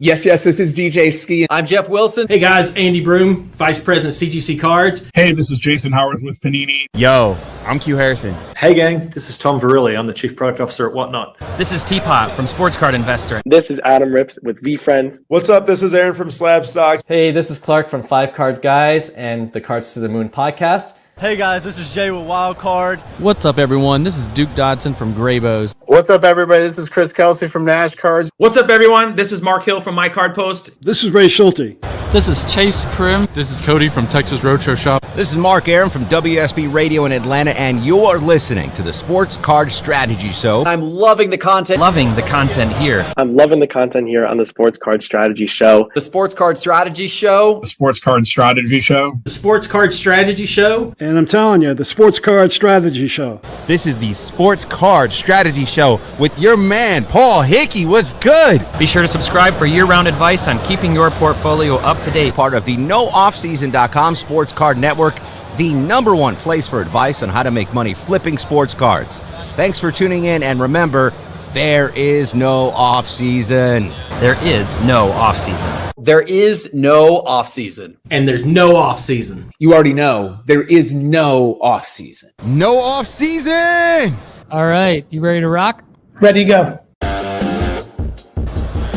Yes, this is DJ Ski. I'm Jeff Wilson. Hey guys, Andy Broom, Vice President CGC Cards. Hey, this is Jason Howard with Panini. Yo, I'm Q Harrison. Hey gang, this is Tom Verrilli. I'm the Chief Product Officer at Whatnot. This is Teapot from Sports Card Investor. This is Adam Rips with V-Friends. What's up? This is Aaron from Slab Stock. Hey, this is Clark from 5 Card Guys and the Cards to the Moon podcast. Hey guys, this is Jay with Wild Card. What's up everyone? This is Duke Dodson from Graybows. What's up everybody? This is Chris Kelsey from Nash Cards. What's up everyone? This is Mark Hill from My Card Post. This is Ray Schulte. This is Chase Krim. This is Cody from Texas Roadshow Shop. This is Mark Aaron from WSB Radio in Atlanta, and you're listening to the Sports Card Strategy Show. I'm loving the content. Loving the content here. I'm loving the content here on the Sports Card Strategy Show. The Sports Card Strategy Show. The Sports Card Strategy Show. The Sports Card Strategy Show. And I'm telling you, the Sports Card Strategy Show. This is the Sports Card Strategy Show with your man, Paul Hickey. What's good? Be sure to subscribe for year-round advice on keeping your portfolio up to date. Part of the NoOffSeason.com Sports Card Network, the #1 place for advice on how to make money flipping sports cards. Thanks for tuning in, and remember, there is no off-season. There is no off-season. There is no off-season. And there's no off-season. You already know, there is no off-season. No off-season! All right, you ready to rock? Ready to go.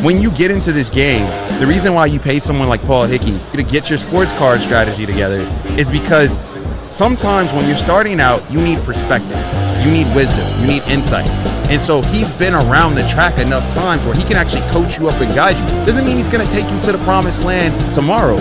When you get into this game, the reason why you pay someone like Paul Hickey to get your sports card strategy together is because sometimes when you're starting out, you need perspective, you need wisdom, you need insights. And so he's been around the track enough times where he can actually coach you up and guide you. Doesn't mean he's going to take you to the promised land tomorrow,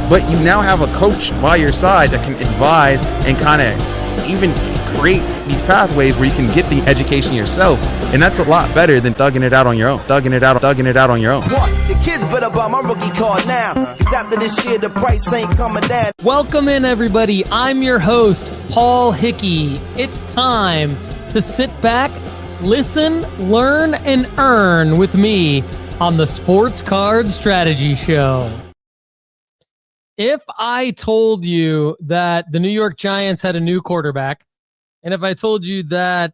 but you now have a coach by your side that can advise and kind of even create these pathways where you can get the education yourself, and that's a lot better than thugging it out on your own. Thugging it out on your own. What? The kids better buy my rookie card now, cause after this year the price ain't coming down. Welcome in everybody. I'm your host, Paul Hickey. It's time to sit back, listen, learn, and earn with me on the Sports Card Strategy Show. If I told you that the New York Giants had a new quarterback, and if I told you that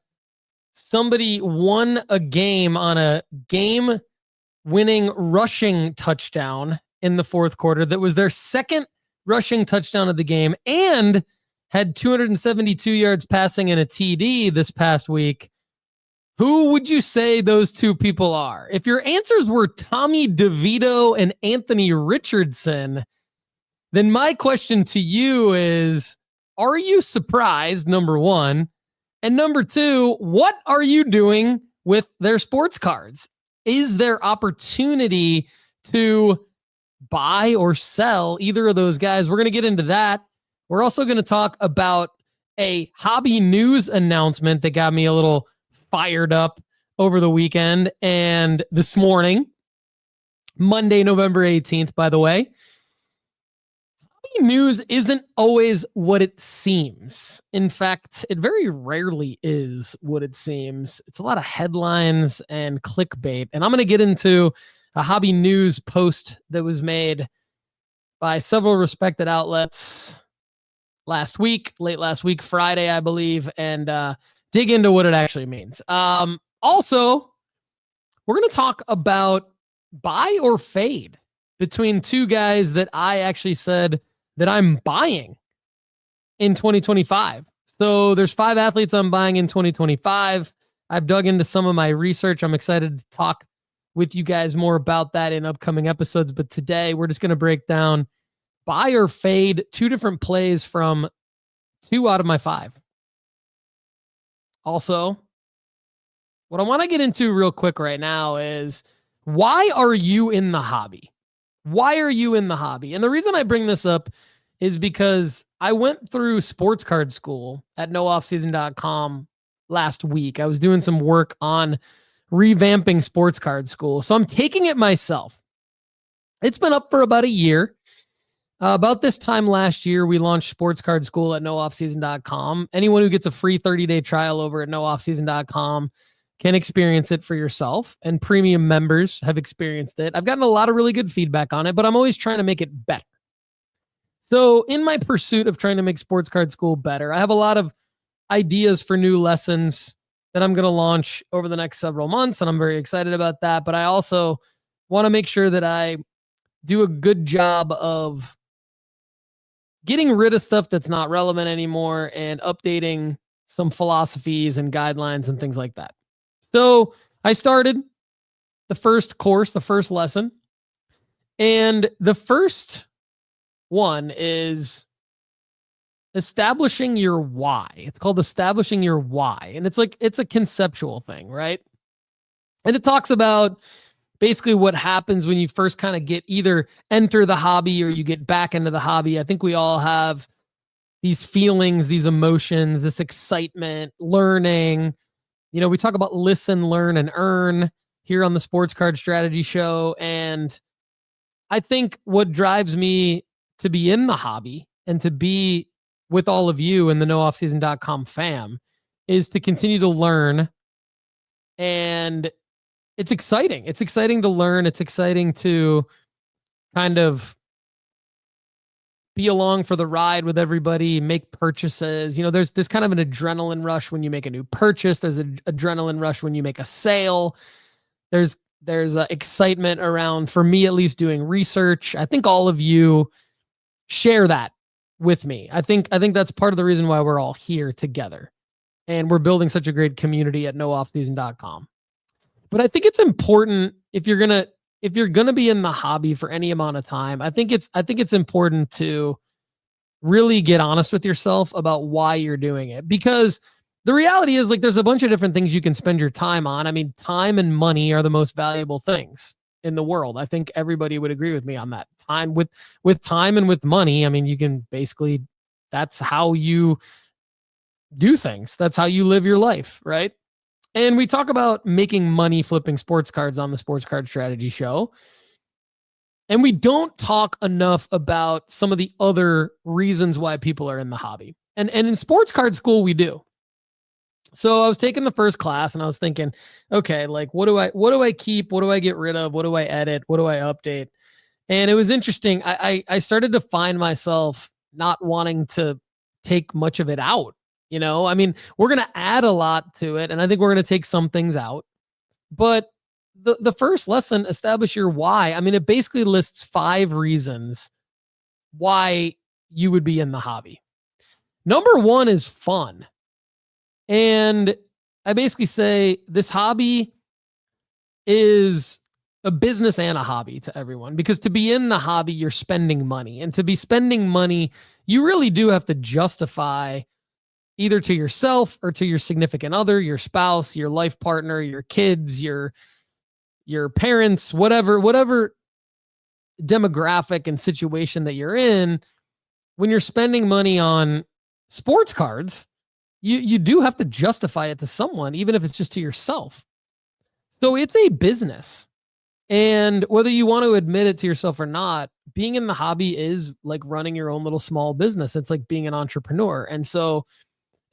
somebody won a game on a game-winning rushing touchdown in the fourth quarter, that was their second rushing touchdown of the game, and had 272 yards passing and a TD this past week, who would you say those two people are? If your answers were Tommy DeVito and Anthony Richardson, then my question to you is, are you surprised, number one? And number two, what are you doing with their sports cards? Is there opportunity to buy or sell either of those guys? We're going to get into that. We're also going to talk about a hobby news announcement that got me a little fired up over the weekend and this morning, Monday, November 18th, by the way. News isn't always what it seems. In fact, it very rarely is what it seems. It's a lot of headlines and clickbait. And I'm going to get into a hobby news post that was made by several respected outlets late last week, Friday, I believe, and dig into what it actually means. Also, we're going to talk about buy or fade between two guys that I actually said that I'm buying in 2025. So there's 5 athletes I'm buying in 2025. I've dug into some of my research. I'm excited to talk with you guys more about that in upcoming episodes. But today we're just going to break down buy or fade 2 different plays from 2 out of my 5. Also, what I want to get into real quick right now is, why are you in the hobby? Why are you in the hobby? And the reason I bring this up is because I went through sports card school at nooffseason.com last week. I was doing some work on revamping sports card school. So I'm taking it myself. It's been up for about a year. About this time last year, we launched sports card school at nooffseason.com. Anyone who gets a free 30-day trial over at nooffseason.com can experience it for yourself, and premium members have experienced it. I've gotten a lot of really good feedback on it, but I'm always trying to make it better. So in my pursuit of trying to make sports card school better, I have a lot of ideas for new lessons that I'm going to launch over the next several months, and I'm very excited about that. But I also want to make sure that I do a good job of getting rid of stuff that's not relevant anymore and updating some philosophies and guidelines and things like that. So I started the first course, the first lesson, and the first one is establishing your why. It's called establishing your why. And it's a conceptual thing, right? And it talks about basically what happens when you first kind of get either enter the hobby or you get back into the hobby. I think we all have these feelings, these emotions, this excitement, learning. We talk about listen, learn, and earn here on the Sports Card Strategy Show. And I think what drives me to be in the hobby and to be with all of you in the nooffseason.com fam is to continue to learn. And it's exciting. It's exciting to learn. It's exciting to kind of be along for the ride with everybody, make purchases. There's kind of an adrenaline rush when you make a new purchase. There's an adrenaline rush when you make a sale. There's excitement around, for me at least, doing research. I think all of you share that with me. I think that's part of the reason why we're all here together. And we're building such a great community at nooffseason.com. But I think it's important if you're gonna be in the hobby for any amount of time. I think it's important to really get honest with yourself about why you're doing it, because the reality is, there's a bunch of different things you can spend your time on. I mean, time and money are the most valuable things in the world. I think everybody would agree with me on that. Time with time and with money. I mean, you can basically, that's how you do things. That's how you live your life, right? And we talk about making money flipping sports cards on the Sports Card Strategy Show. And we don't talk enough about some of the other reasons why people are in the hobby. And in sports card school, we do. So I was taking the first class and I was thinking, okay, what do I keep? What do I get rid of? What do I edit? What do I update? And it was interesting. I started to find myself not wanting to take much of it out. I mean, we're going to add a lot to it, and I think we're going to take some things out. But the first lesson, establish your why. I mean, it basically lists 5 reasons why you would be in the hobby. Number 1 is fun. And I basically say this hobby is a business and a hobby to everyone, because to be in the hobby, you're spending money. And to be spending money, you really do have to justify either to yourself or to your significant other, your spouse, your life partner, your kids, your parents, whatever demographic and situation that you're in. When you're spending money on sports cards, you do have to justify it to someone, even if it's just to yourself. So it's a business. And whether you want to admit it to yourself or not, being in the hobby is like running your own little small business. It's like being an entrepreneur. And so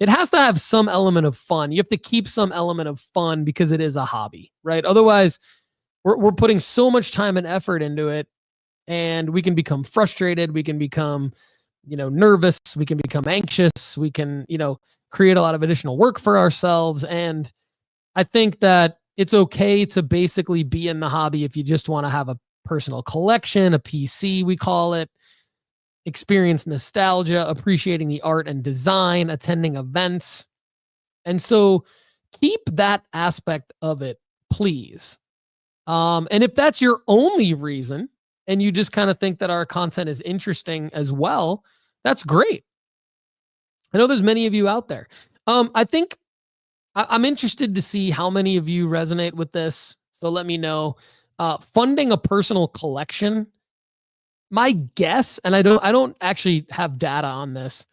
it has to have some element of fun. You have to keep some element of fun because it is a hobby, right? Otherwise, we're putting so much time and effort into it, and we can become frustrated. We can become, nervous. We can become anxious. We can, create a lot of additional work for ourselves. And I think that it's okay to basically be in the hobby if you just want to have a personal collection, a PC, we call it, experience nostalgia, appreciating the art and design, attending events. And so keep that aspect of it, please. And if that's your only reason and you just kind of think that our content is interesting as well, that's great. I know there's many of you out there. I think I'm interested to see how many of you resonate with this. So let me know. Funding a personal collection. My guess, and I don't actually have data on this,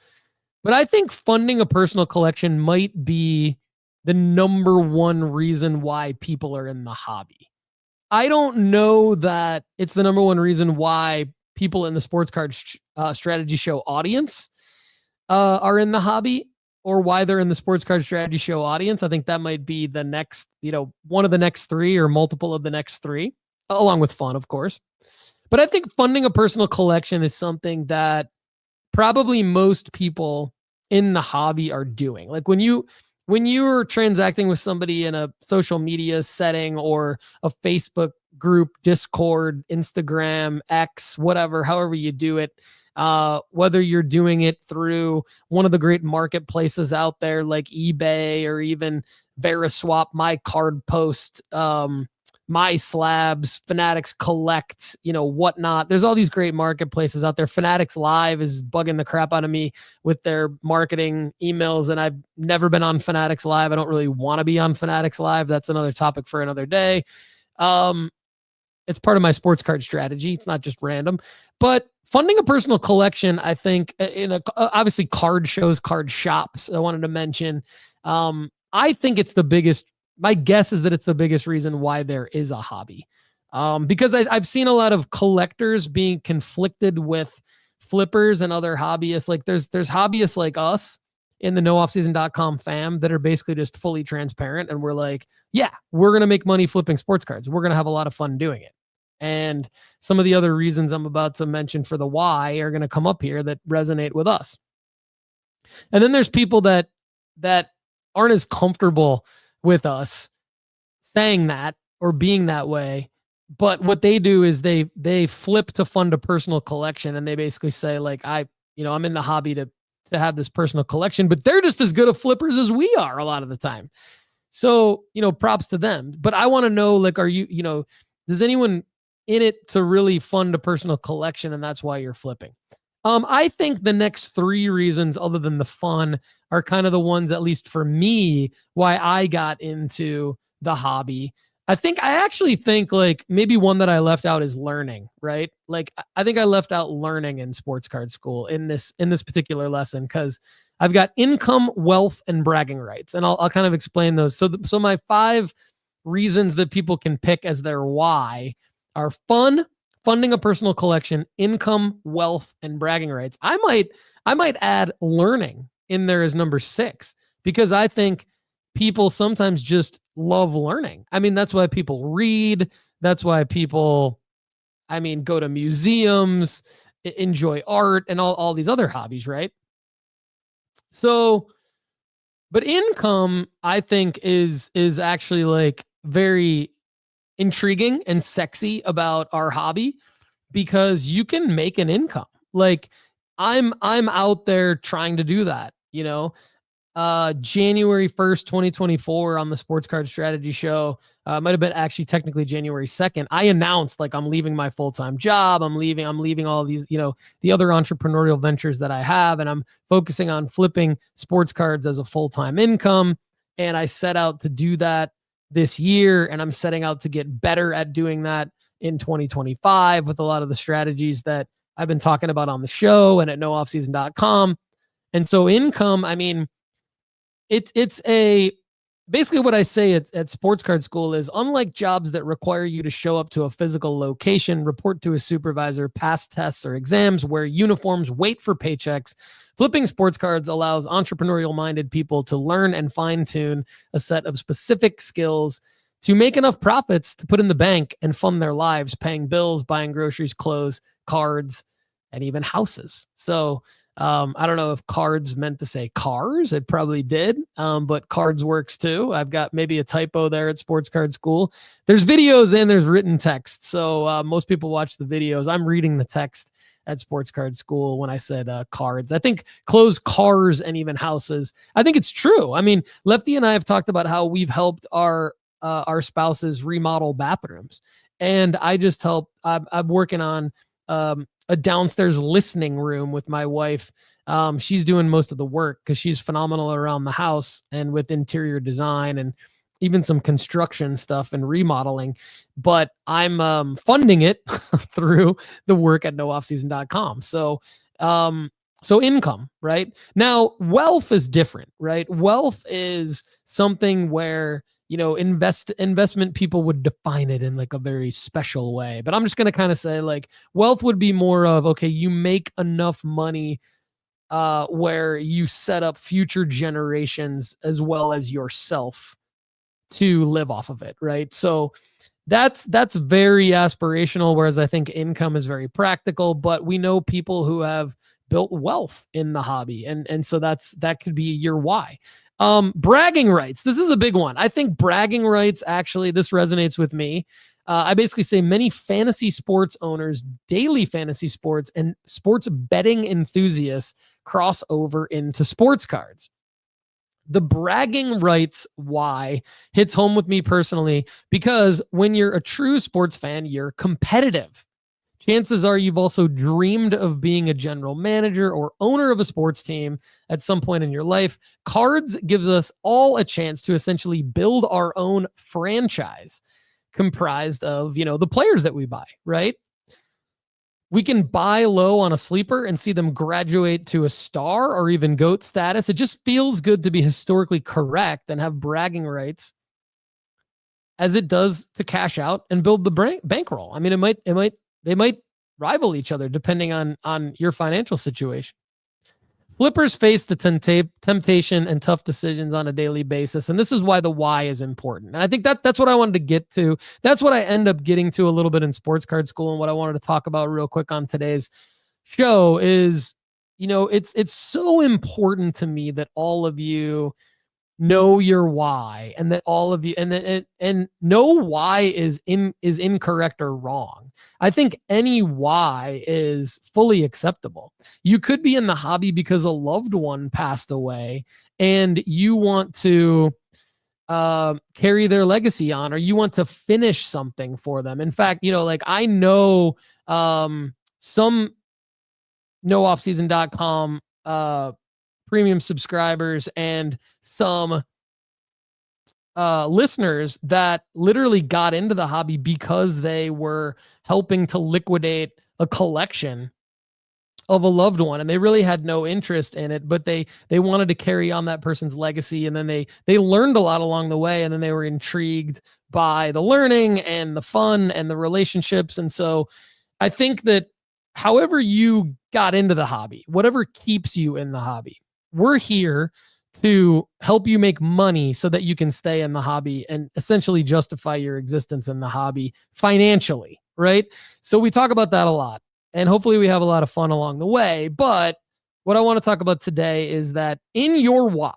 but I think funding a personal collection might be the number one reason why people are in the hobby. I don't know that it's the number one reason why people in the Sports Card Strategy Show audience are in the hobby, or why they're in the Sports Card Strategy Show audience. I think that might be the next, one of the next 3 or multiple of the next 3, along with fun, of course. But I think funding a personal collection is something that probably most people in the hobby are doing. Like when you're transacting with somebody in a social media setting or a Facebook group, Discord, Instagram, X, whatever, however you do it. Whether you're doing it through one of the great marketplaces out there like eBay or even Veriswap, My Card Post, My Slabs, Fanatics Collect, whatnot. There's all these great marketplaces out there. Fanatics Live is bugging the crap out of me with their marketing emails, and I've never been on Fanatics Live. I don't really want to be on Fanatics Live. That's another topic for another day. It's part of my sports card strategy. It's not just random, but funding a personal collection, I think, obviously card shows, card shops, I wanted to mention. I think it's the biggest. My guess is that it's the biggest reason why there is a hobby. Because I've seen a lot of collectors being conflicted with flippers and other hobbyists. Like there's hobbyists like us in the nooffseason.com fam that are basically just fully transparent. And we're like, yeah, we're going to make money flipping sports cards. We're going to have a lot of fun doing it. And some of the other reasons I'm about to mention for the why are going to come up here that resonate with us. And then there's people that aren't as comfortable with us saying that or being that way, but what they do is they flip to fund a personal collection, and they basically say like, I'm in the hobby to have this personal collection, but they're just as good of flippers as we are a lot of the time. So, props to them. But I want to know, like, are you, does anyone in it to really fund a personal collection, and that's why you're flipping? I think the next three reasons, other than the fun, are kind of the ones, at least for me, why I got into the hobby. I actually think like maybe one that I left out is learning, right? Like I think I left out learning in sports card school in this particular lesson, because I've got income, wealth, and bragging rights. And I'll kind of explain those. So my 5 reasons that people can pick as their why are funding a personal collection, income, wealth, and bragging rights. I might add learning in there as number 6, because I think people sometimes just love learning. I mean, that's why people read. That's why people, go to museums, enjoy art, and all these other hobbies, right? So, but income, I think, is actually like very intriguing and sexy about our hobby, because you can make an income. Like I'm out there trying to do that, January 1st, 2024 on the Sports Card Strategy Show, might've been actually technically January 2nd. I announced like, I'm leaving my full-time job. I'm leaving all these, the other entrepreneurial ventures that I have, and I'm focusing on flipping sports cards as a full-time income. And I set out to do that this year, and I'm setting out to get better at doing that in 2025 with a lot of the strategies that I've been talking about on the show and at nooffseason.com. And so income, it's basically what I say at sports card school is, unlike jobs that require you to show up to a physical location, report to a supervisor, pass tests or exams, wear uniforms, wait for paychecks, flipping sports cards allows entrepreneurial-minded people to learn and fine-tune a set of specific skills to make enough profits to put in the bank and fund their lives, paying bills, buying groceries, clothes, cards, and even houses. So I don't know if cards meant to say cars. It probably did, but cards works too. I've got maybe a typo there at Sports Card School. There's videos and there's written text. So most people watch the videos. I'm reading the text at Sports Card School when I said cards. I think clothes, cars, and even houses. I think it's true. Lefty and I have talked about how we've helped our spouses remodel bathrooms. And I just help. I'm working on a downstairs listening room with my wife. She's doing most of the work because she's phenomenal around the house and with interior design and even some construction stuff and remodeling. But I'm funding it through the work at nooffseason.com. So income, right? Now, wealth is different, right? Wealth is something where, investment people would define it in like a very special way. But I'm just going to kind of say like wealth would be more of, okay, you make enough money where you set up future generations as well as yourself to live off of it, right? So that's very aspirational, whereas I think income is very practical. But we know people who have built wealth in the hobby. And so that could be your why. Bragging rights. This is a big one. I think bragging rights, actually, this resonates with me. I basically say many fantasy sports owners, daily fantasy sports, and sports betting enthusiasts cross over into sports cards. The bragging rights why hits home with me personally, because when you're a true sports fan, you're competitive. Chances are you've also dreamed of being a general manager or owner of a sports team at some point in your life. Cards gives us all a chance to essentially build our own franchise comprised of, the players that we buy, right? We can buy low on a sleeper and see them graduate to a star or even GOAT status. It just feels good to be historically correct and have bragging rights, as it does to cash out and build the bankroll. I mean, they might rival each other depending on your financial situation. Flippers face the temptation and tough decisions on a daily basis, and this is why the why is important. And I think that's what I wanted to get to. That's what I end up getting to a little bit in sports card school, and what I wanted to talk about real quick on today's show is, it's so important to me that all of you know your why, and that all of you and know why is incorrect or wrong. I think any why is fully acceptable. You could be in the hobby because a loved one passed away and you want to carry their legacy on, or you want to finish something for them. In fact, I know some nooffseason.com premium subscribers and some listeners that literally got into the hobby because they were helping to liquidate a collection of a loved one, and they really had no interest in it, but they wanted to carry on that person's legacy, and then they learned a lot along the way, and then they were intrigued by the learning and the fun and the relationships. And so I think that however you got into the hobby, whatever keeps you in the hobby, we're here to help you make money so that you can stay in the hobby and essentially justify your existence in the hobby financially, right? So we talk about that a lot, and hopefully we have a lot of fun along the way. But what I want to talk about today is that in your why,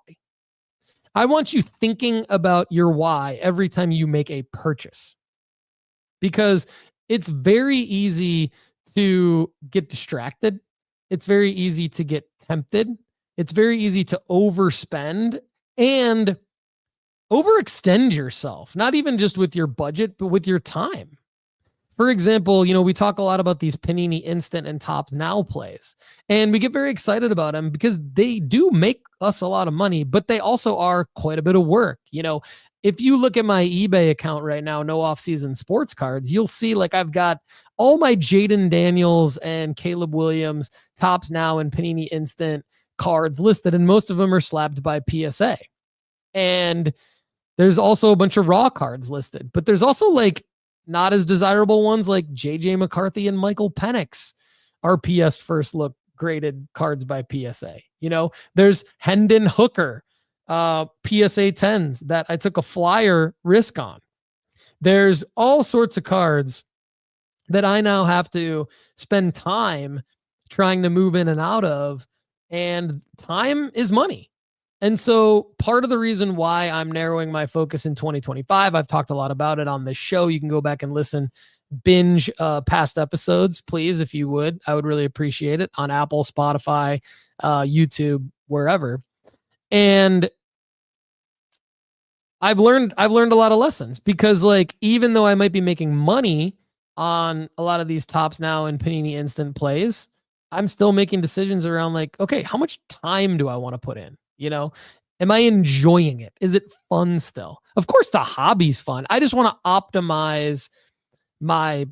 I want you thinking about your why every time you make a purchase, because it's very easy to get distracted. It's very easy to get tempted. It's very easy to overspend and overextend yourself, not even just with your budget, but with your time. For example, we talk a lot about these Panini Instant and Top Now plays, and we get very excited about them because they do make us a lot of money, but they also are quite a bit of work. If you look at my eBay account right now, No Off-Season Sports Cards, you'll see I've got all my Jaden Daniels and Caleb Williams Tops Now and Panini Instant cards listed, and most of them are slabbed by PSA. And there's also a bunch of raw cards listed, but there's also not as desirable ones like JJ McCarthy and Michael Penix RPS first look graded cards by PSA. There's Hendon Hooker PSA 10s that I took a flyer risk on. There's all sorts of cards that I now have to spend time trying to move in and out of, and time is money. And so part of the reason why I'm narrowing my focus in 2025, I've talked a lot about it on this show. You can go back and binge past episodes, please, if you would. I would really appreciate it on Apple, Spotify, YouTube, wherever. And I've learned a lot of lessons, because even though I might be making money on a lot of these Tops Now and Panini Instant plays, I'm still making decisions around okay, how much time do I want to put in? Am I enjoying it? Is it fun still? Of course, the hobby's fun. I just want to optimize my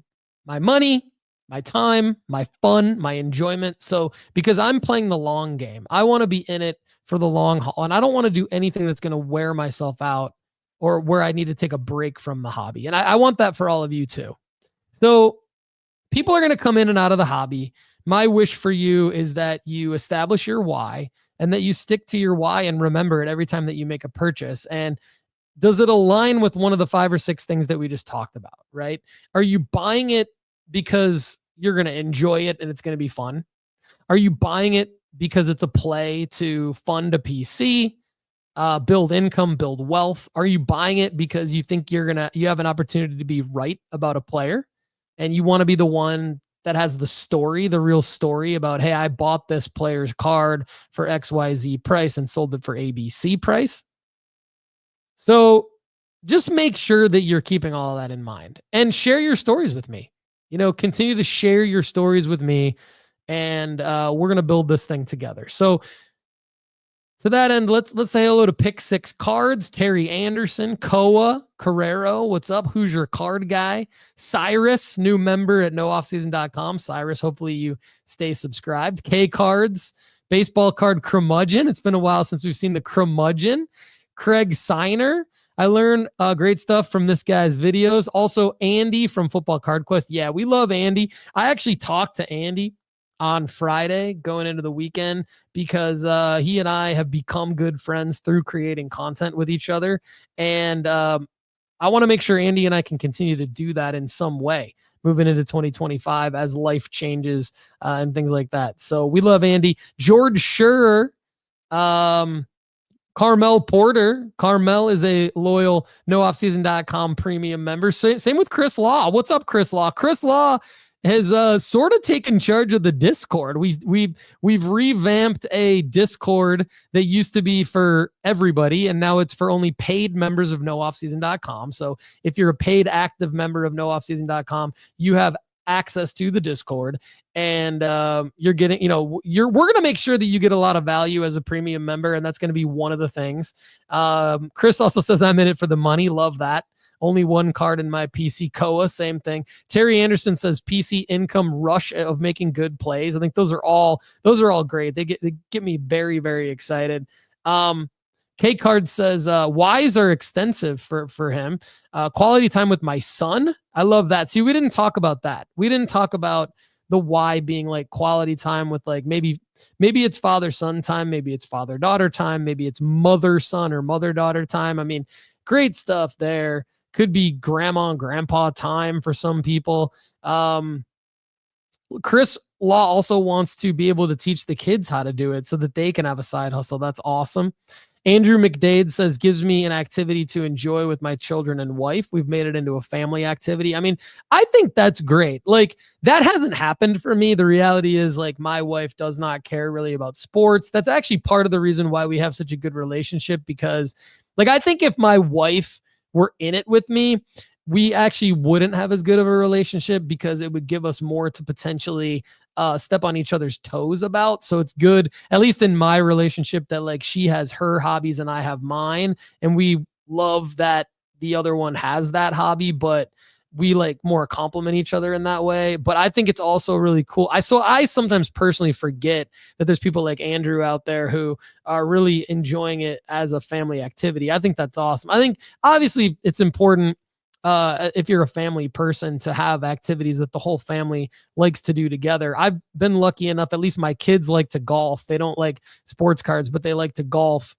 money, my time, my fun, my enjoyment. So because I'm playing the long game, I want to be in it for the long haul, and I don't want to do anything that's going to wear myself out or where I need to take a break from the hobby. And I want that for all of you too. So people are going to come in and out of the hobby. My wish for you is that you establish your why, and that you stick to your why and remember it every time that you make a purchase. And does it align with one of the 5 or 6 things that we just talked about, right? Are you buying it because you're going to enjoy it and it's going to be fun? Are you buying it because it's a play to fund a PC, build income, build wealth? Are you buying it because you think you have an opportunity to be right about a player and you want to be the one that has the story, the real story about, hey, I bought this player's card for XYZ price and sold it for ABC price? So just make sure that you're keeping all of that in mind and share your stories with me. Continue to share your stories with me, and we're going to build this thing together. So to that end, let's say hello to Pick Six Cards, Terry Anderson, Koa, Carrero. What's up? Who's your card guy? Cyrus, new member at nooffseason.com. Cyrus, hopefully you stay subscribed. K Cards, baseball card Curmudgeon. It's been a while since we've seen the Curmudgeon. Craig Signer. I learned great stuff from this guy's videos. Also, Andy from Football Card Quest. Yeah, we love Andy. I actually talked to Andy on Friday going into the weekend because he and I have become good friends through creating content with each other. And I want to make sure Andy and I can continue to do that in some way moving into 2025 as life changes and things like that. So we love Andy. George Scherer, Carmel Porter. Carmel is a loyal nooffseason.com premium member. Same with Chris Law. What's up, Chris Law? Chris Law has sort of taken charge of the Discord. We've revamped a Discord that used to be for everybody, and now it's for only paid members of nooffseason.com. So if you're a paid active member of nooffseason.com, you have access to the Discord, and you're getting, we're going to make sure that you get a lot of value as a premium member, and that's going to be one of the things. Chris also says, I'm in it for the money. Love that. Only one card in my PC. Koa, same thing. Terry Anderson says PC income rush of making good plays. I think those are all great. They get me very, very excited. K Card says Ys are extensive for him. Quality time with my son. I love that. See, we didn't talk about that. We didn't talk about the Y being like quality time with like maybe it's father-son time, maybe it's father-daughter time, maybe it's mother-son or mother-daughter time. I mean, great stuff there. Could be grandma and grandpa time for some people. Chris Law also wants to be able to teach the kids how to do it so that they can have a side hustle. That's awesome. Andrew McDade says, gives me an activity to enjoy with my children and wife. We've made it into a family activity. I mean, I think that's great. Like, that hasn't happened for me. The reality is, like, my wife does not care really about sports. That's actually part of the reason why we have such a good relationship, because, like, I think if my wife were in it with me, we actually wouldn't have as good of a relationship, because it would give us more to potentially step on each other's toes about. So it's good, at least in my relationship, that like she has her hobbies and I have mine, and we love that the other one has that hobby, but we like more complement each other in that way. But I think it's also really cool. I sometimes personally forget that there's people like Andrew out there who are really enjoying it as a family activity. I think that's awesome. I think obviously it's important if you're a family person to have activities that the whole family likes to do together. I've been lucky enough, at least my kids like to golf. They don't like sports cards, but they like to golf.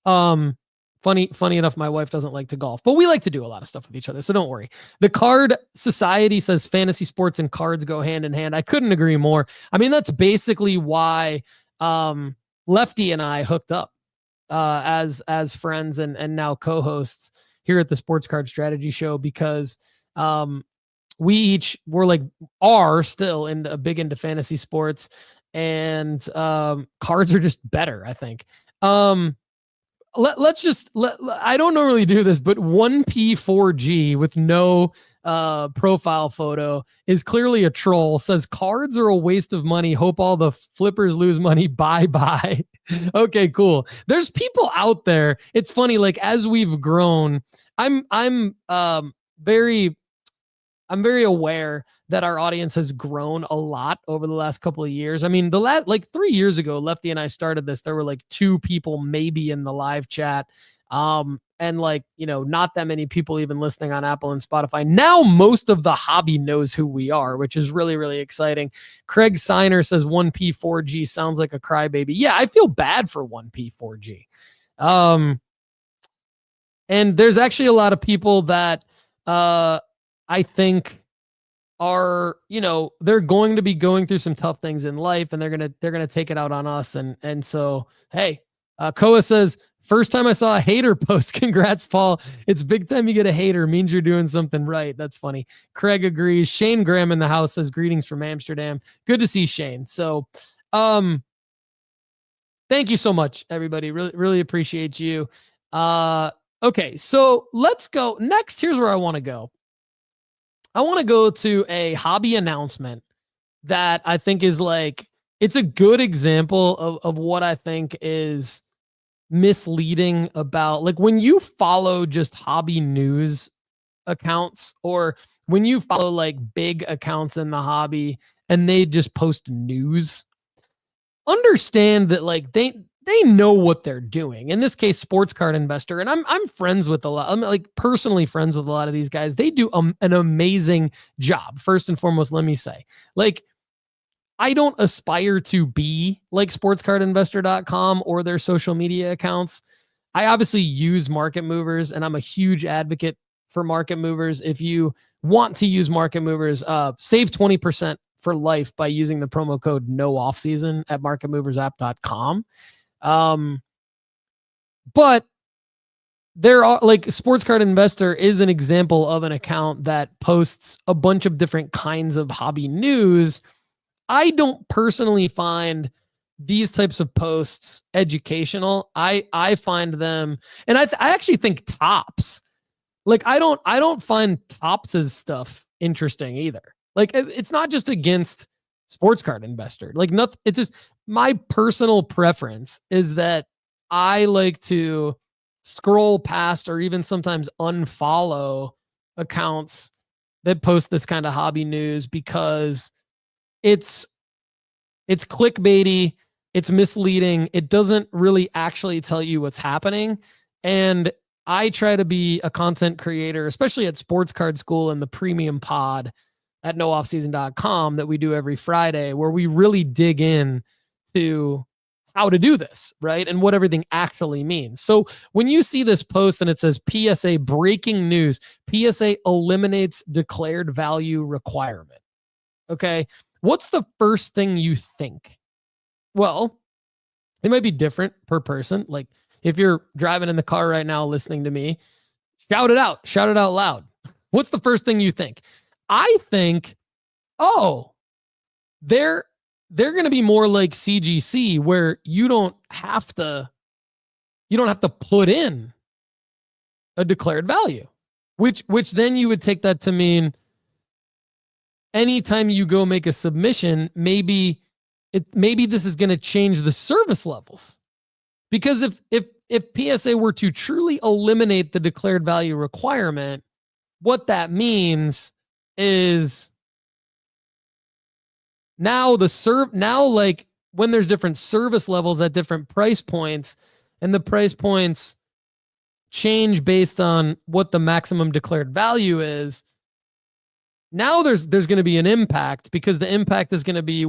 Funny enough, my wife doesn't like to golf, but we like to do a lot of stuff with each other, so don't worry. The Card Society says fantasy sports and cards go hand in hand. I couldn't agree more. I mean, that's basically why Lefty and I hooked up as friends and now co-hosts here at the Sports Card Strategy Show, because we're still big into fantasy sports, and cards are just better, I think. I don't normally do this, but 1P4G with no profile photo is clearly a troll. Says cards are a waste of money. Hope all the flippers lose money. Bye. Okay, cool. There's people out there. It's funny. Like, as we've grown, I'm very aware that our audience has grown a lot over the last couple of years. I mean, like 3 years ago, Lefty and I started this, there were like 2 people maybe in the live chat. And like, not that many people even listening on Apple and Spotify. Now, most of the hobby knows who we are, which is really, really exciting. Craig Signer says 1P4G sounds like a crybaby. Yeah, I feel bad for 1P4G. And there's actually a lot of people that I think are, they're going to be going through some tough things in life, and they're going to take it out on us. And so, hey, Koa says, first time I saw a hater post. Congrats, Paul. It's big time you get a hater. Means you're doing something right. That's funny. Craig agrees. Shane Graham in the house says, greetings from Amsterdam. Good to see Shane. So, thank you so much, everybody. Really, really appreciate you. Okay, so let's go. Next, here's where I want to go. I want to go to a hobby announcement that I think is it's a good example of what I think is misleading about, when you follow just hobby news accounts, or when you follow big accounts in the hobby and they just post news. Understand that they know what they're doing. In this case, Sports Card Investor, and I'm friends with a lot. I'm personally friends with a lot of these guys. They do an amazing job. First and foremost, let me say, I don't aspire to be like sportscardinvestor.com or their social media accounts. I obviously use Market Movers, and I'm a huge advocate for Market Movers. If you want to use Market Movers, save 20% for life by using the promo code NOOFFSEASON at marketmoversapp.com. But there are Sports Card Investor is an example of an account that posts a bunch of different kinds of hobby news. I don't personally find these types of posts educational. I find them, and I actually think Topps, I don't find Topps' stuff interesting either. It's not just against Sports Card Investor. Nothing. It's just my personal preference is that I like to scroll past or even sometimes unfollow accounts that post this kind of hobby news because it's clickbaity, it's misleading, it doesn't really actually tell you what's happening. And I try to be a content creator, especially at Sports Card School and the premium pod at nooffseason.com that we do every Friday, where we really dig in to how to do this, right? And what everything actually means. So when you see this post and it says PSA breaking news, PSA eliminates declared value requirement. Okay. What's the first thing you think? Well, it might be different per person. If you're driving in the car right now, listening to me, shout it out loud. What's the first thing you think? I think, they're going to be more like CGC, where you don't have to put in a declared value, which then you would take that to mean anytime you go make a submission, maybe this is going to change the service levels. Because if PSA were to truly eliminate the declared value requirement, what that means is now when there's different service levels at different price points, and the price points change based on what the maximum declared value is, now there's going to be an impact, because the impact is going to be,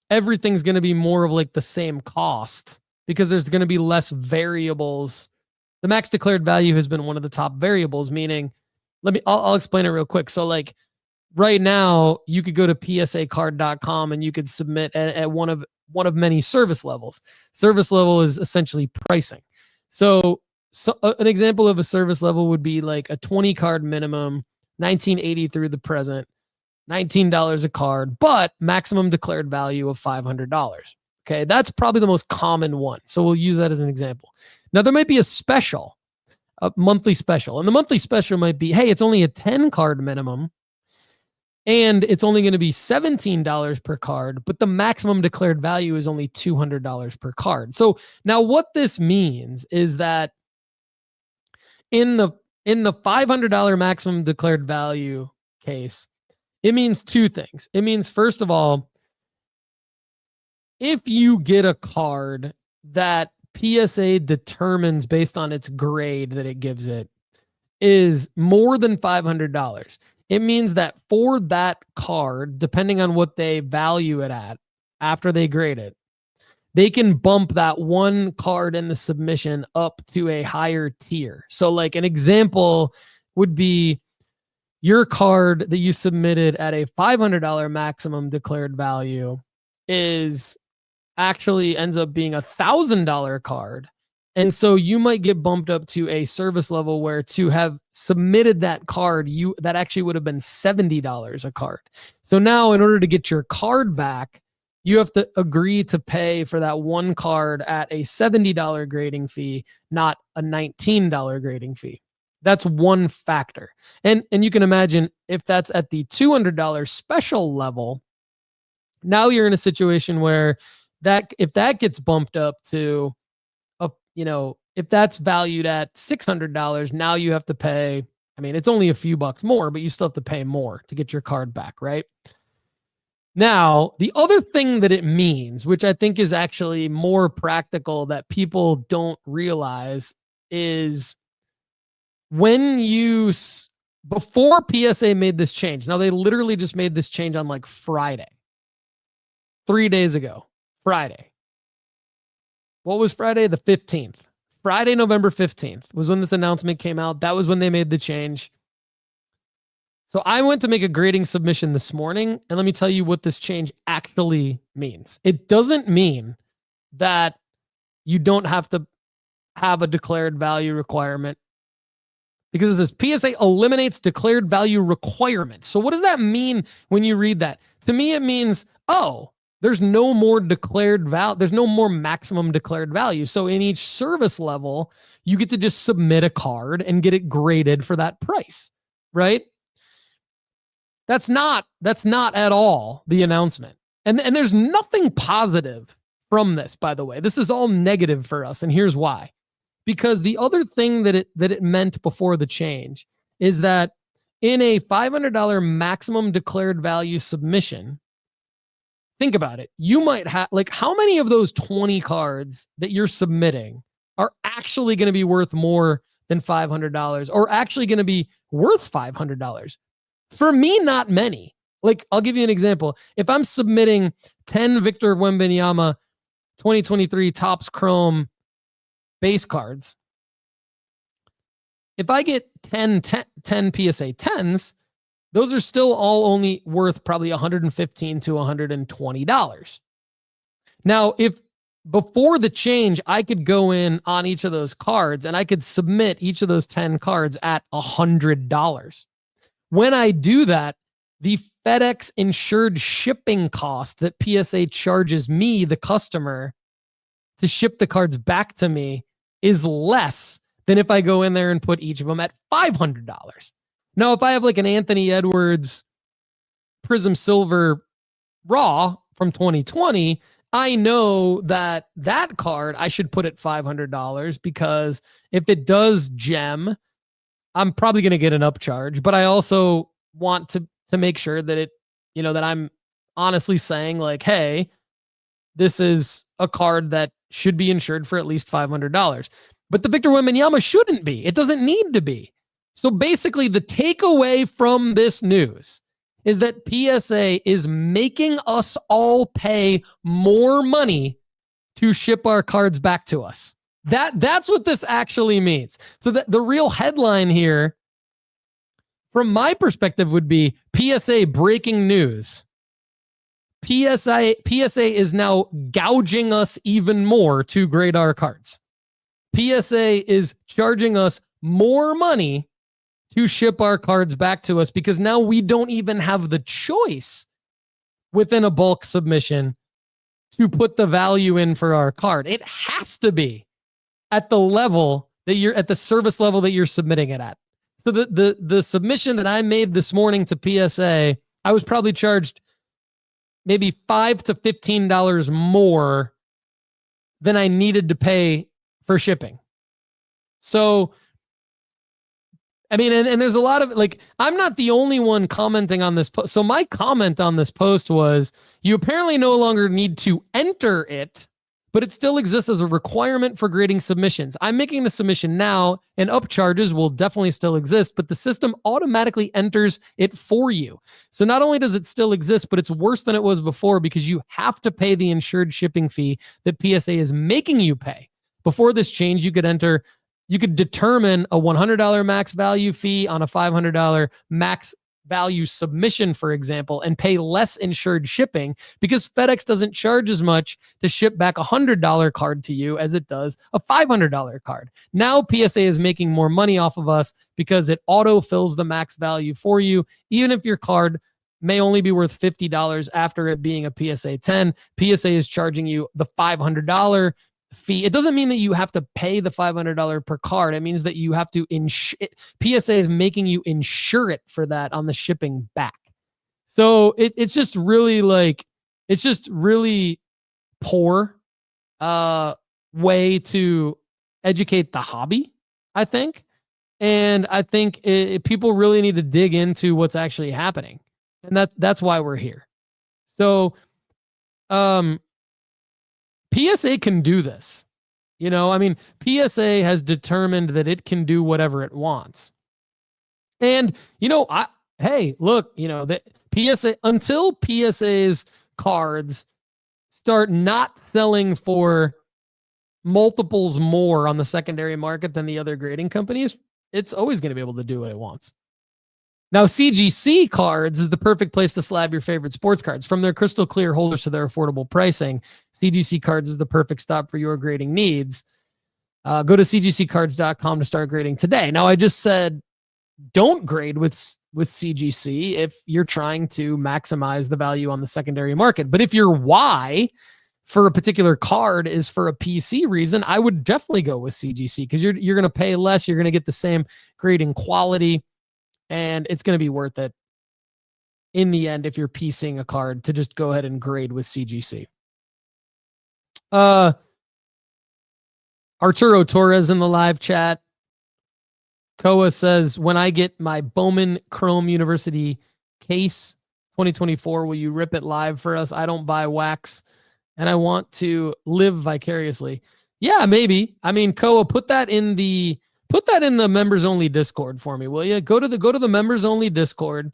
everything's going to be more of the same cost, because there's going to be less variables. The max declared value has been one of the top variables, meaning I'll explain it real quick. So right now you could go to psacard.com and you could submit at one of many service levels. Service level is essentially pricing. So an example of a service level would be a 20 card minimum, $19.80 through the present, $19 a card, but maximum declared value of $500. Okay. That's probably the most common one. So we'll use that as an example. Now there might be a monthly special, and the monthly special might be, hey, it's only a 10 card minimum and it's only going to be $17 per card, but the maximum declared value is only $200 per card. So now what this means is that in the $500 maximum declared value case, it means two things. It means, first of all, if you get a card that PSA determines based on its grade that it gives it is more than $500, it means that for that card, depending on what they value it at after they grade it, they can bump that one card in the submission up to a higher tier. So an example would be, your card that you submitted at a $500 maximum declared value is actually ends up being $1,000 card. And so you might get bumped up to a service level where to have submitted that card, that actually would have been $70 a card. So now in order to get your card back, you have to agree to pay for that one card at a $70 grading fee, not a $19 grading fee. That's one factor. And you can imagine if that's at the $200 special level, now you're in a situation where if that gets bumped up to if that's valued at $600, now you have to pay, it's only a few bucks more, but you still have to pay more to get your card back, right? Now, the other thing that it means, which I think is actually more practical that people don't realize, is before PSA made this change, now they literally just made this change on like Friday, 3 days ago, Friday. What was Friday? The 15th. Friday, November 15th was when this announcement came out. That was when they made the change. So I went to make a grading submission this morning, and let me tell you what this change actually means. It doesn't mean that you don't have to have a declared value requirement, because it says PSA eliminates declared value requirement. So what does that mean when you read that? To me, it means, there's no more declared value. There's no more maximum declared value. So in each service level, you get to just submit a card and get it graded for that price, right? That's not at all the announcement. And there's nothing positive from this, by the way. This is all negative for us. And here's why. Because the other thing that it meant before the change is that in a $500 maximum declared value submission, think about it. You might have, how many of those 20 cards that you're submitting are actually going to be worth more than $500 or actually going to be worth $500? For me, not many. I'll give you an example. If I'm submitting 10 Victor Wembanyama 2023 Topps Chrome base cards, if I get 10 PSA 10s, those are still all only worth probably $115 to $120. Now, if before the change, I could go in on each of those cards and I could submit each of those 10 cards at $100. When I do that, the FedEx insured shipping cost that PSA charges me, the customer, to ship the cards back to me is less than if I go in there and put each of them at $500. Now, if I have an Anthony Edwards Prism Silver Raw from 2020, I know that card I should put at $500 because if it does gem, I'm probably going to get an upcharge. But I also want to make sure that it, that I'm honestly saying hey, this is a card that should be insured for at least $500. But the Victor Wembanyama shouldn't be. It doesn't need to be. So basically, the takeaway from this news is that PSA is making us all pay more money to ship our cards back to us. That's what this actually means. So the real headline here, from my perspective, would be PSA breaking news. PSA is now gouging us even more to grade our cards. PSA is charging us more money to ship our cards back to us because now we don't even have the choice within a bulk submission to put the value in for our card. It has to be at the level that you're at, the service level that you're submitting it at. So the submission that I made this morning to PSA, I was probably charged maybe $5 to $15 more than I needed to pay for shipping. So, and there's a lot of I'm not the only one commenting on this post. So my comment on this post was, you apparently no longer need to enter it, but it still exists as a requirement for grading submissions. I'm making the submission now, and upcharges will definitely still exist, but the system automatically enters it for you. So not only does it still exist, but it's worse than it was before because you have to pay the insured shipping fee that PSA is making you pay. Before this change, you could enter You could determine a $100 max value fee on a $500 max value submission, for example, and pay less insured shipping because FedEx doesn't charge as much to ship back a $100 card to you as it does a $500 card. Now PSA is making more money off of us because it auto fills the max value for you, even if your card may only be worth $50 after it being a PSA 10. PSA is charging you the $500 fee. It doesn't mean that you have to pay the $500 per card. It means that you have to PSA is making you insure it for that on the shipping back. So it's just really poor way to educate the hobby, I think. And I think people really need to dig into what's actually happening. And that's why we're here. So, PSA can do this. PSA has determined that it can do whatever it wants. And, that PSA, until PSA's cards start not selling for multiples more on the secondary market than the other grading companies, it's always going to be able to do what it wants. Now, CGC Cards is the perfect place to slab your favorite sports cards. From their crystal clear holders to their affordable pricing, CGC Cards is the perfect stop for your grading needs. Go to cgccards.com to start grading today. Now, I just said don't grade with CGC if you're trying to maximize the value on the secondary market. But if your why for a particular card is for a PC reason, I would definitely go with CGC because you're going to pay less. You're going to get the same grading quality. And it's going to be worth it in the end if you're piecing a card to just go ahead and grade with CGC. Arturo Torres in the live chat. Koa says, when I get my Bowman Chrome University case 2024, will you rip it live for us? I don't buy wax and I want to live vicariously. Yeah, maybe. I mean, Koa, put that in the members only Discord for me, will you? Go to the members only Discord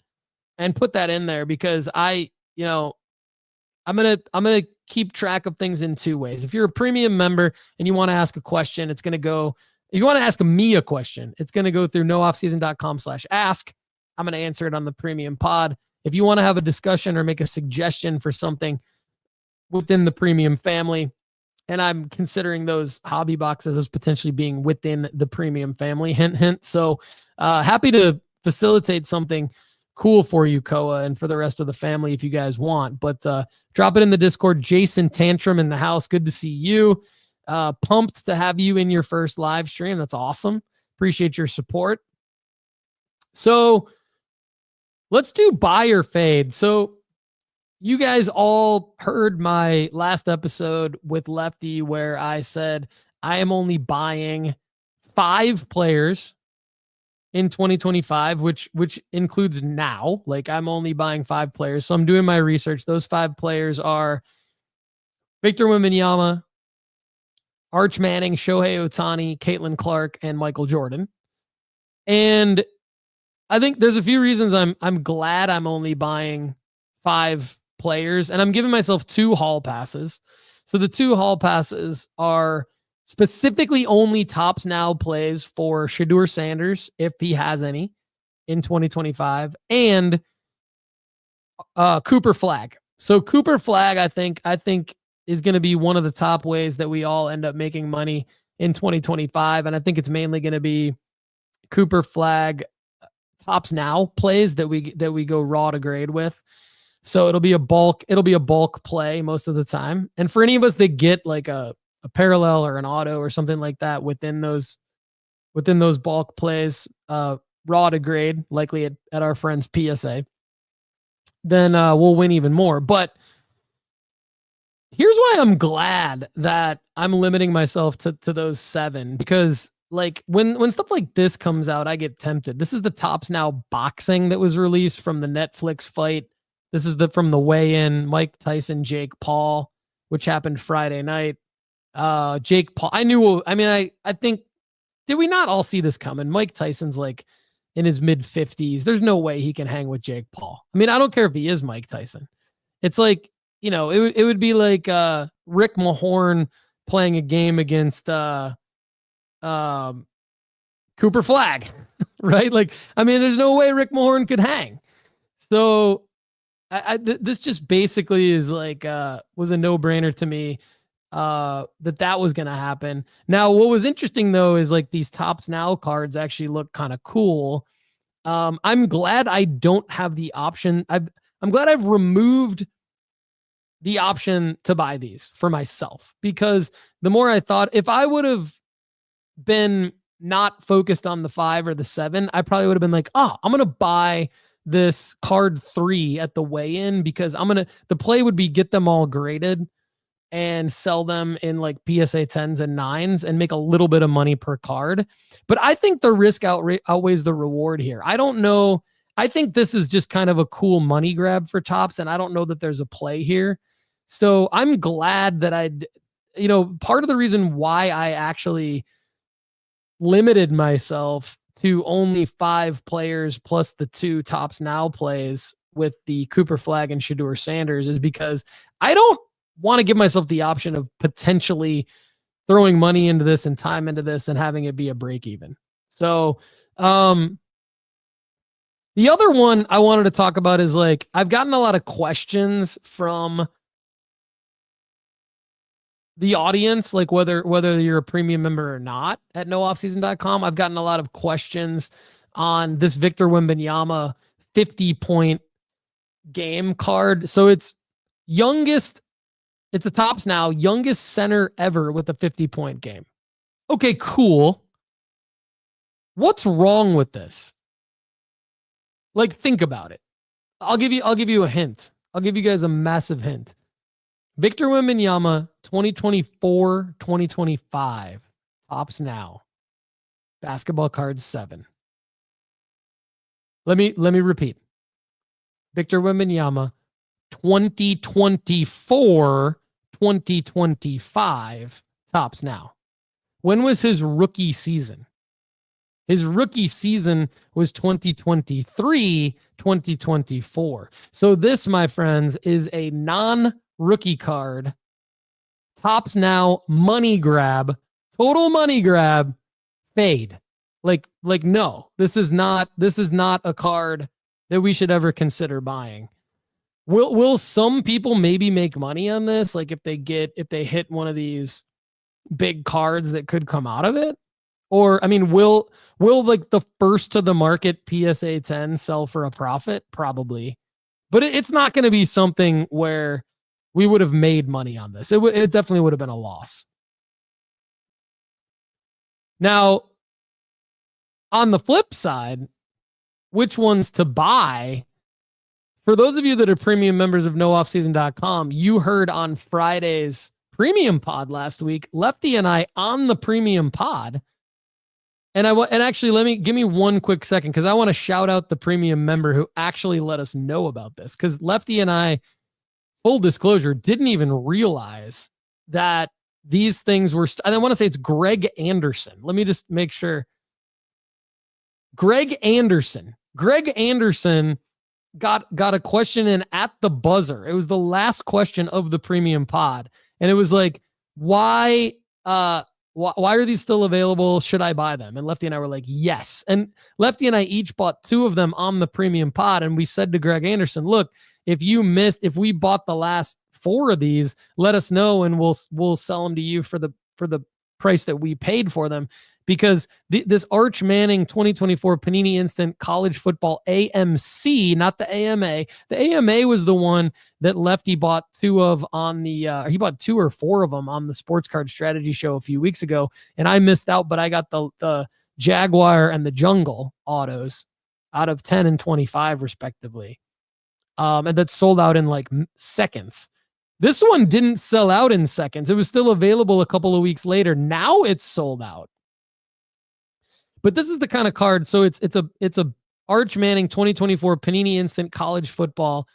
and put that in there because I'm going to keep track of things in two ways. If you're a premium member and you want to ask a question, if you want to ask me a question, it's going to go through nooffseason.com/ask. I'm going to answer it on the premium pod. If you want to have a discussion or make a suggestion for something within the premium family, and I'm considering those hobby boxes as potentially being within the premium family, hint, hint. So happy to facilitate something cool for you, Koa, and for the rest of the family if you guys want. But drop it in the Discord. Jason Tantrum in the house. Good to see you. Pumped to have you in your first live stream. That's awesome. Appreciate your support. So let's do buy or fade. So you guys all heard my last episode with Lefty where I said I am only buying 5 players in 2025, which includes now. Like I'm only buying 5 players. So I'm doing my research. Those 5 players are Victor Wembanyama, Arch Manning, Shohei Ohtani, Caitlin Clark, and Michael Jordan. And I think there's a few reasons I'm glad I'm only buying 5 players, and I'm giving myself 2 hall passes. So the 2 hall passes are specifically only Tops Now plays for Shedeur Sanders, if he has any, in 2025, and Cooper Flagg. So Cooper Flagg, I think is going to be one of the top ways that we all end up making money in 2025, and I think it's mainly going to be Cooper Flagg Tops Now plays that we go raw to grade with. So it'll be a bulk play most of the time. And for any of us that get like a parallel or an auto or something like that within those bulk plays, raw to grade, likely at our friend's PSA, then we'll win even more. But here's why I'm glad that I'm limiting myself to those 7, because like when stuff like this comes out, I get tempted. This is the Tops Now boxing that was released from the Netflix fight. This is from the weigh-in, Mike Tyson, Jake Paul, which happened Friday night. Jake Paul, I think, did we not all see this coming? Mike Tyson's like in his mid-50s. There's no way he can hang with Jake Paul. I mean, I don't care if he is Mike Tyson. It's like, it would be like Rick Mahorn playing a game against Cooper Flag, right? Like, I mean, there's no way Rick Mahorn could hang. So this just basically is like, was a no-brainer to me that was going to happen. Now, what was interesting though, is like these Tops Now cards actually look kind of cool. I'm glad I don't have the option. I'm glad I've removed the option to buy these for myself, because the more I thought, if I would have been not focused on the 5 or the 7, I probably would have been like, I'm going to buy this card 3 at the weigh-in, because the play would be get them all graded and sell them in like PSA 10s and 9s and make a little bit of money per card. But I think the risk outweighs the reward here. I don't know. I think this is just kind of a cool money grab for Topps, and I don't know that there's a play here. So I'm glad that part of the reason why I actually limited myself to only 5 players plus the 2 Topps Now plays with the Cooper Flag and Shedeur Sanders is because I don't want to give myself the option of potentially throwing money into this and time into this and having it be a break even. So, the other one I wanted to talk about is like, I've gotten a lot of questions from the audience, like whether you're a premium member or not at nooffseason.com. I've gotten a lot of questions on this Victor Wembanyama 50-point game card. So it's a Topps Now youngest center ever with a 50-point game. Okay, cool. What's wrong with this? Like, think about it. I'll give you a hint. I'll give you guys a massive hint. Victor Wembanyama 2024-2025 Topps Now basketball cards 7. Let me repeat. Victor Wembanyama 2024-2025 Topps Now. When was his rookie season? His rookie season was 2023-2024. So this, my friends, is a non-rookie card. Topps Now money grab, total money grab, fade. Like no, this is not a card that we should ever consider buying. Will some people maybe make money on this? Like if they hit one of these big cards that could come out of it? Or, I mean, will like the first to the market PSA 10 sell for a profit? Probably. But it's not going to be something where we would have made money on this. It definitely would have been a loss. Now, on the flip side, which ones to buy? For those of you that are premium members of nooffseason.com, you heard on Friday's premium pod last week, Lefty and I on the premium pod. And actually, give me one quick second, because I want to shout out the premium member who actually let us know about this. Because Lefty and I, full disclosure, didn't even realize that these things were. I want to say it's Greg Anderson. Let me just make sure. Greg Anderson got a question in at the buzzer. It was the last question of the premium pod, and it was like, why are these still available? Should I buy them? And Lefty and I were like, yes. And Lefty and I each bought 2 of them on the premium pod. And we said to Greg Anderson, look, if we bought the last 4 of these, let us know and we'll sell them to you for the price that we paid for them. Because this Arch Manning 2024 Panini Instant College Football AMC, not the AMA. The AMA was the one that Lefty bought 2 of on the, he bought 2 or 4 of them on the Sports Card Strategy Show a few weeks ago. And I missed out, but I got the Jaguar and the Jungle autos out of 10 and 25 respectively. And that sold out in like seconds. This one didn't sell out in seconds. It was still available a couple of weeks later. Now it's sold out. But this is the kind of card. So it's a Arch Manning 2024 Panini Instant College Football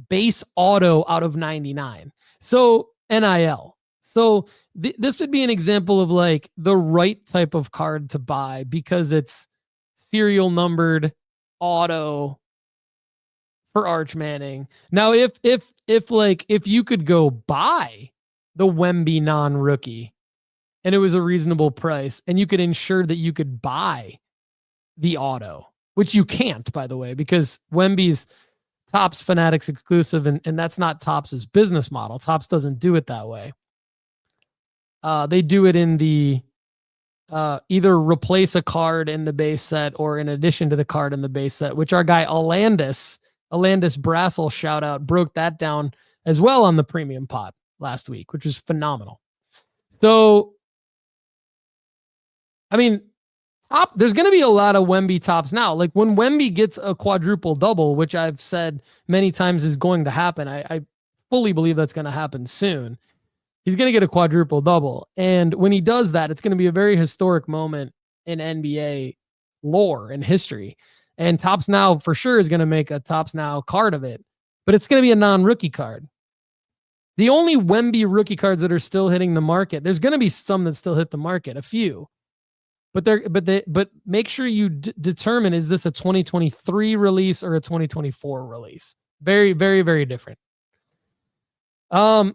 base auto out of 99. So NIL. So this would be an example of like the right type of card to buy because it's serial numbered auto for Arch Manning. Now, if you could go buy the Wemby non-rookie and it was a reasonable price and you could ensure that you could buy the auto, which you can't, by the way, because Wemby's Topps Fanatics exclusive, and that's not Topps' business model. Topps doesn't do it that way. They do it in the either replace a card in the base set or in addition to the card in the base set, which our guy Alandis Brassel, shout out, broke that down as well on the premium pod last week, which is phenomenal. So, I mean, there's going to be a lot of Wemby Topps now. Like when Wemby gets a quadruple double, which I've said many times is going to happen. I fully believe that's going to happen soon. He's going to get a quadruple double. And when he does that, it's going to be a very historic moment in NBA lore and history. And Topps Now for sure is going to make a Topps Now card of it, but it's going to be a non-rookie card. The only Wemby rookie cards that are still hitting the market, there's going to be some that still hit the market, a few. But make sure you determine, is this a 2023 release or a 2024 release? Very, very, very different. All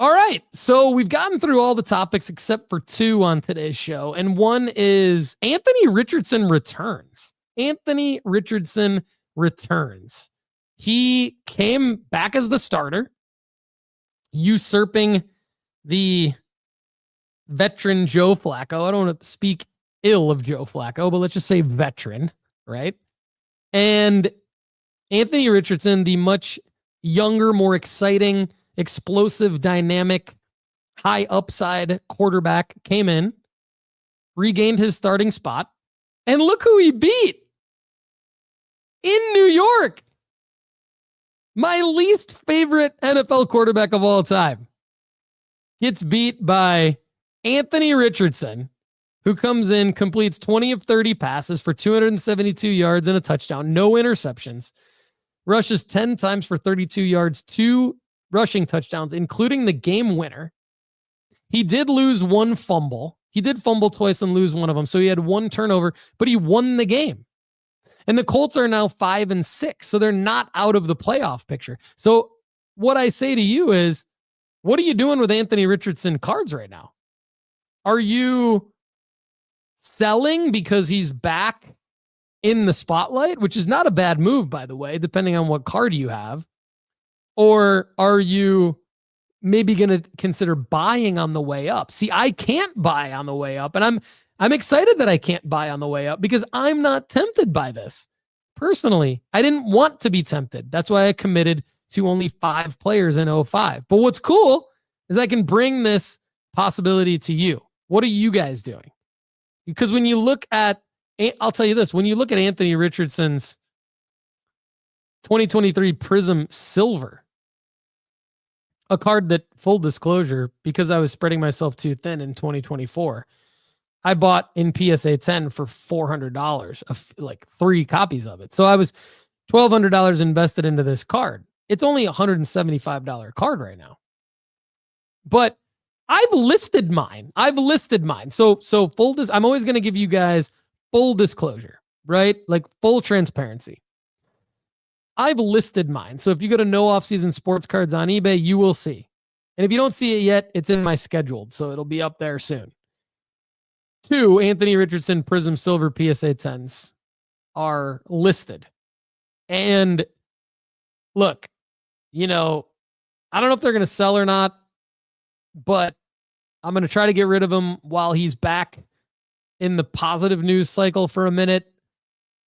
right. So we've gotten through all the topics except for two on today's show. And one is Anthony Richardson returns. Anthony Richardson returns. He came back as the starter, usurping the veteran Joe Flacco. I don't want to speak ill of Joe Flacco, but let's just say veteran, right? And Anthony Richardson, the much younger, more exciting, explosive, dynamic, high upside quarterback, came in, regained his starting spot, and look who he beat in New York. My least favorite NFL quarterback of all time gets beat by Anthony Richardson, who comes in, completes 20 of 30 passes for 272 yards and a touchdown, no interceptions, rushes 10 times for 32 yards, 2 rushing touchdowns, including the game winner. He did lose one fumble. He did fumble twice and lose one of them. So he had one turnover, but he won the game. And the Colts are now 5-6. So they're not out of the playoff picture. So what I say to you is, what are you doing with Anthony Richardson cards right now? Are you selling because he's back in the spotlight, which is not a bad move, by the way, depending on what card you have? Or are you maybe going to consider buying on the way up? See, I can't buy on the way up, and I'm excited that I can't buy on the way up because I'm not tempted by this. Personally, I didn't want to be tempted. That's why I committed to only 5 players in 05. But what's cool is I can bring this possibility to you. What are you guys doing? Because when you look at, I'll tell you this, when you look at Anthony Richardson's 2023 Prism Silver, a card that, full disclosure, because I was spreading myself too thin in 2024, I bought in PSA 10 for $400, like 3 copies of it. So I was $1,200 invested into this card. It's only a $175 card right now. But I've listed mine. So I'm always going to give you guys full disclosure, right? Like full transparency. I've listed mine. So if you go to No Offseason Sports Cards on eBay, you will see. And if you don't see it yet, it's in my scheduled. So it'll be up there soon. 2 Anthony Richardson Prism Silver PSA 10s are listed. And look, I don't know if they're going to sell or not, but I'm going to try to get rid of him while he's back in the positive news cycle for a minute.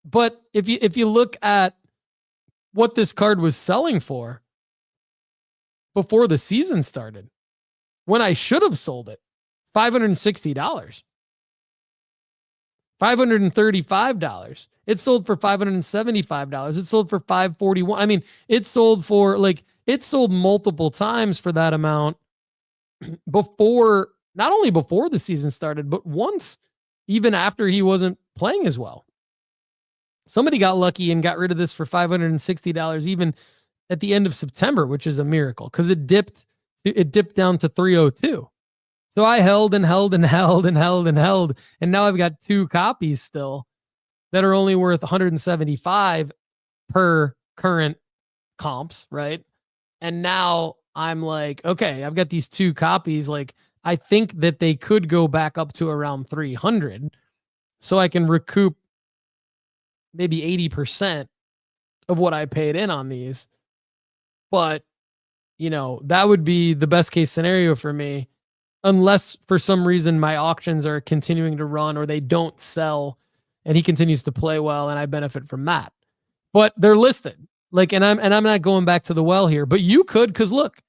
But if you look at what this card was selling for before the season started, when I should have sold it, $560, $535. It sold for $575. It sold for $541. I mean, it sold multiple times for that amount before, not only before the season started, but once, even after he wasn't playing as well. Somebody got lucky and got rid of this for $560 even at the end of September, which is a miracle because it dipped down to $302. So I held and held and held and held and held, and now I've got 2 copies still that are only worth $175 per current comps, right? And now I'm like, okay, I've got these 2 copies. Like, I think that they could go back up to around 300, so I can recoup maybe 80% of what I paid in on these. But, that would be the best case scenario for me, unless for some reason my auctions are continuing to run or they don't sell and he continues to play well and I benefit from that. But they're listed. And I'm not going back to the well here, but you could, because look,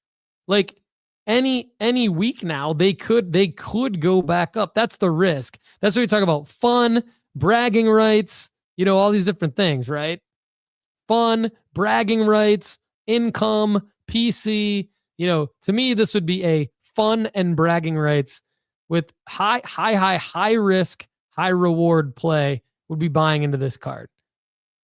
any week now they could go back up. That's the risk. That's what we talk about. Fun, bragging rights, all these different things, right? Fun, bragging rights, income, PC. To me, this would be a fun and bragging rights with high risk, high reward play would be buying into this card.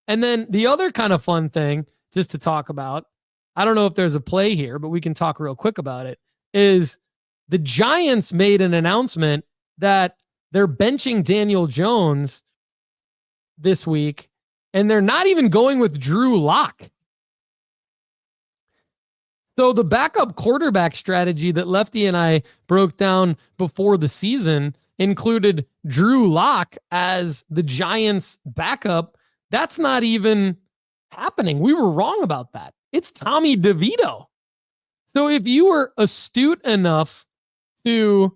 And then the other kind of fun thing, just to talk about, I don't know if there's a play here, but we can talk real quick about it, is the Giants made an announcement that they're benching Daniel Jones this week, and they're not even going with Drew Lock. So the backup quarterback strategy that Lefty and I broke down before the season included Drew Lock as the Giants' backup. That's not even happening. We were wrong about that. It's Tommy DeVito. So if you were astute enough to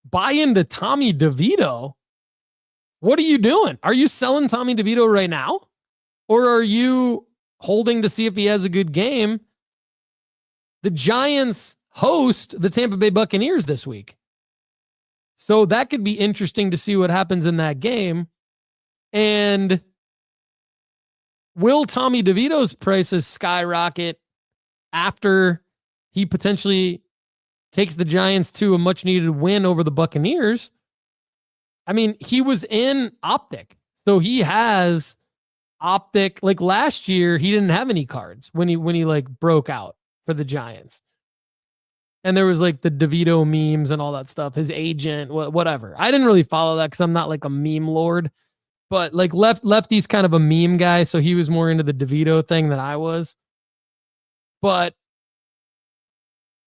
buy into Tommy DeVito, what are you doing? Are you selling Tommy DeVito right now? Or are you holding to see if he has a good game? The Giants host the Tampa Bay Buccaneers this week. So that could be interesting to see what happens in that game. And will Tommy DeVito's prices skyrocket after he potentially takes the Giants to a much needed win over the Buccaneers? I mean, he was in Optic. So he has Optic. Like last year, he didn't have any cards when he broke out for the Giants. And there was the DeVito memes and all that stuff, his agent, whatever. I didn't really follow that because I'm not a meme lord. But Lefty's kind of a meme guy, so he was more into the DeVito thing than I was. But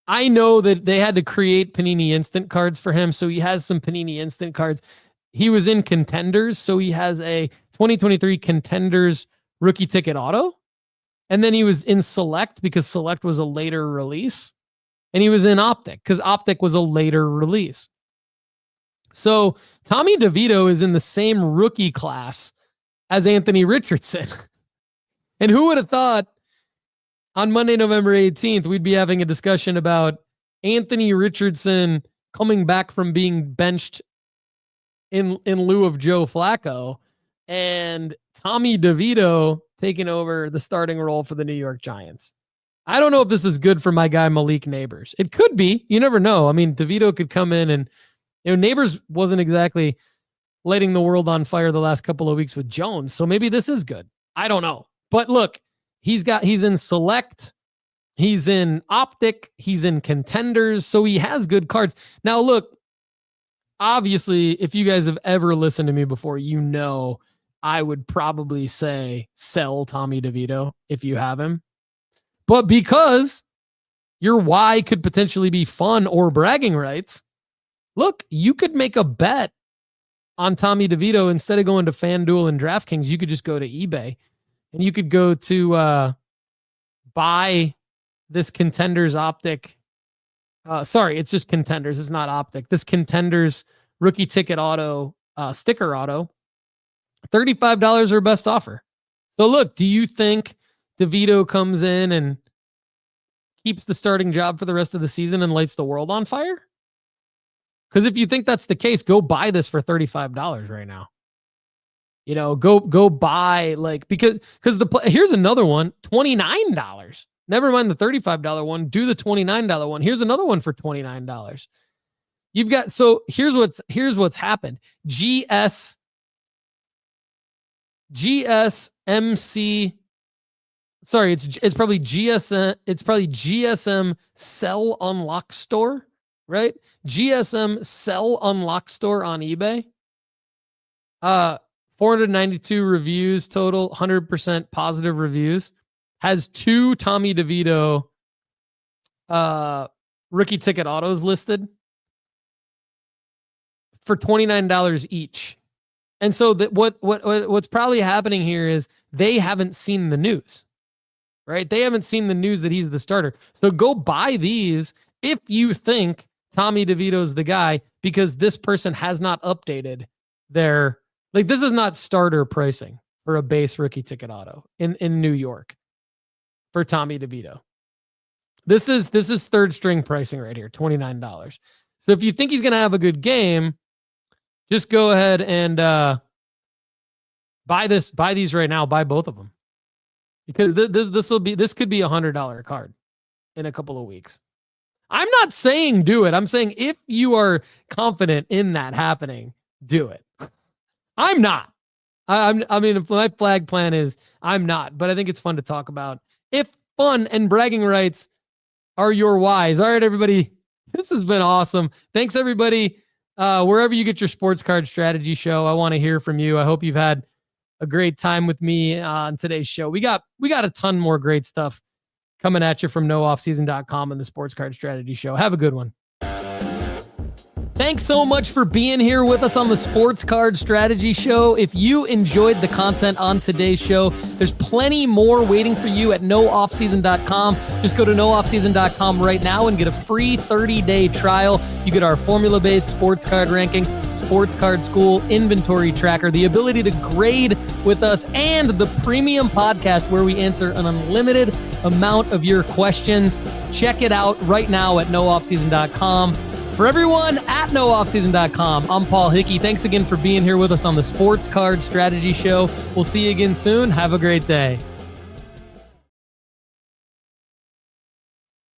I know that they had to create Panini Instant cards for him, so he has some Panini Instant cards. He was in Contenders, so he has a 2023 Contenders rookie ticket auto. And then he was in Select because Select was a later release. And he was in Optic because Optic was a later release. So Tommy DeVito is in the same rookie class as Anthony Richardson. And who would have thought on Monday, November 18th, we'd be having a discussion about Anthony Richardson coming back from being benched in lieu of Joe Flacco and Tommy DeVito taking over the starting role for the New York Giants. I don't know if this is good for my guy Malik Neighbors. It could be. You never know. I mean, DeVito could come in and Neighbors wasn't exactly lighting the world on fire the last couple of weeks with Jones. So maybe this is good. I don't know. But look, he's in Select, he's in Optic, he's in Contenders, so he has good cards. Now look, obviously, if you guys have ever listened to me before, I would probably say sell Tommy DeVito if you have him. But because your why could potentially be fun or bragging rights, look, you could make a bet on Tommy DeVito. Instead of going to FanDuel and DraftKings, you could just go to eBay and you could go to buy this Contenders Optic. Sorry, it's just Contenders. It's not Optic. This Contenders rookie ticket auto, sticker auto, $35 or best offer. So look, do you think DeVito comes in and keeps the starting job for the rest of the season and lights the world on fire? Because if you think that's the case, go buy this for $35 right now. Go buy because here's another one, $29. Never mind the $35 one. Do the $29 one. Here's another one for $29. You've got, so here's what's happened. GSMC. Sorry, it's probably GSM. It's probably GSM Sell Unlock Store, right? GSM Sell Unlock Store on eBay. 492 reviews total, 100% positive reviews. Has 2 Tommy DeVito rookie ticket autos listed for $29 each. And so that what's probably happening here is they haven't seen the news, right? They haven't seen the news that he's the starter. So go buy these if you think Tommy DeVito's the guy, because this person has not updated their, like, this is not starter pricing for a base rookie ticket auto in New York for Tommy DeVito. This is third string pricing right here, $29. So if you think he's going to have a good game, just go ahead and buy these right now. Buy both of them, because this could be $100 card in a couple of weeks. I'm not saying do it. I'm saying if you are confident in that happening, do it. I'm not. I mean, if my flag plan is I'm not, but I think it's fun to talk about. If fun and bragging rights are your whys. All right, everybody. This has been awesome. Thanks, everybody. Wherever you get your sports card strategy show, I want to hear from you. I hope you've had a great time with me on today's show. We got a ton more great stuff coming at you from nooffseason.com and the Sports Card Strategy Show. Have a good one. Thanks so much for being here with us on the Sports Card Strategy Show. If you enjoyed the content on today's show, there's plenty more waiting for you at nooffseason.com. Just go to nooffseason.com right now and get a free 30-day trial. You get our formula-based sports card rankings, sports card school, inventory tracker, the ability to grade with us, and the premium podcast where we answer an unlimited amount of your questions. Check it out right now at nooffseason.com. For everyone at nooffseason.com, I'm Paul Hickey. Thanks again for being here with us on the Sports Card Strategy Show. We'll see you again soon. Have a great day.